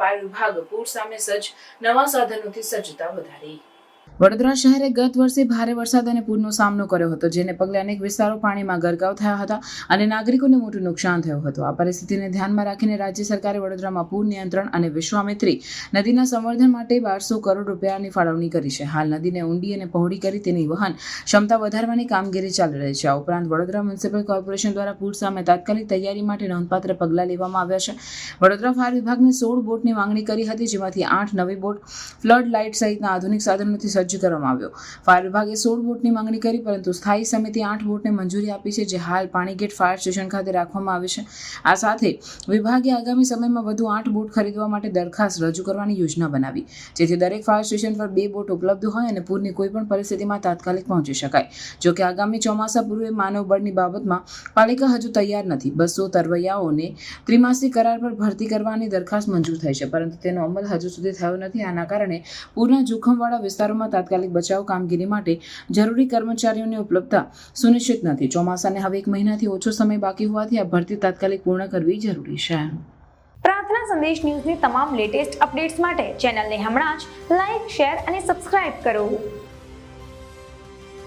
Fire વિભાગ પૂર સામે સજ્જ, નવા સાધનોથી સજ્જતા વધારી. વડોદરા શહેરે ગત વર્ષે ભારે વરસાદ અને પૂરનો સામનો કર્યો હતો, જેને પગલે અનેક વિસ્તારો પાણીમાં ગરકાવ થયા હતા અને નાગરિકોને મોટું નુકસાન થયું હતું. આ પરિસ્થિતિને ધ્યાનમાં રાખીને રાજ્ય સરકારે વડોદરામાં પૂર નિયંત્રણ અને વિશ્વામિત્રી નદીના સંવર્ધન માટે 1200 કરોડ રૂપિયાની ફાળવણી કરી છે. હાલ નદીને ઊંડી અને પહોળી કરી તેની વહન ક્ષમતા વધારવાની કામગીરી ચાલી રહી છે. આ ઉપરાંત વડોદરા મ્યુનિસિપલ કોર્પોરેશન દ્વારા પૂર સામે તાત્કાલિક તૈયારી માટે નોંધપાત્ર પગલાં લેવામાં આવ્યા છે. વડોદરા ફાયર વિભાગને 16 બોટની માંગણી કરી હતી, જેમાંથી 8 નવી બોટ, ફ્લડ લાઇટ સહિતના આધુનિક સાધનોથી સજ્જ કરવામાં આવ્યો. ફાયર વિભાગે 16 બોટની માંગણી કરી, પરંતુ સ્થાયી સમિતિ 8 બોટને મંજૂરી આપી છે, જે હાલ પાણીગેટ ફાયર સ્ટેશન ખાતે રાખવામાં આવી છે. આ સાથે વિભાગે આગામી સમયમાં વધુ 8 બોટ ખરીદવા માટે દરખાસ્ત રજૂ કરવાની યોજના બનાવી, જેથી દરેક ફાયર સ્ટેશન પર 2 બોટ ઉપલબ્ધ હોય અને પૂરની કોઈપણ પરિસ્થિતિમાં તાત્કાલિક પહોંચી શકાય. જોકે આગામી ચોમાસા પૂર્વે માનવબળની બાબતમાં પાલિકા હજુ તૈયાર નથી. 200 તરવૈયાઓને ત્રિમાસિક કરાર પર ભરતી કરવાની દરખાસ્ત મંજૂર થઈ છે, પરંતુ તેનો અમલ હજુ સુધી થયો નથી. આના કારણે પૂરના જોખમવાળા વિસ્તારોમાં તાત્કાલિક બચાવ કામગીરી માટે જરૂરી કર્મચારીઓની ઉપલબ્ધતા સુનિશ્ચિત નથી. ચોમાસાને હવે 1 મહિનાથી ઓછો સમય બાકી હોવાથી આ ભરતી તાત્કાલિક પૂર્ણ કરવી જરૂરી છે. પ્રાર્થના સંદેશ ન્યૂઝની તમામ લેટેસ્ટ અપડેટ્સ માટે ચેનલને હમણાં જ લાઇક, શેર અને સબસ્ક્રાઇબ કરો.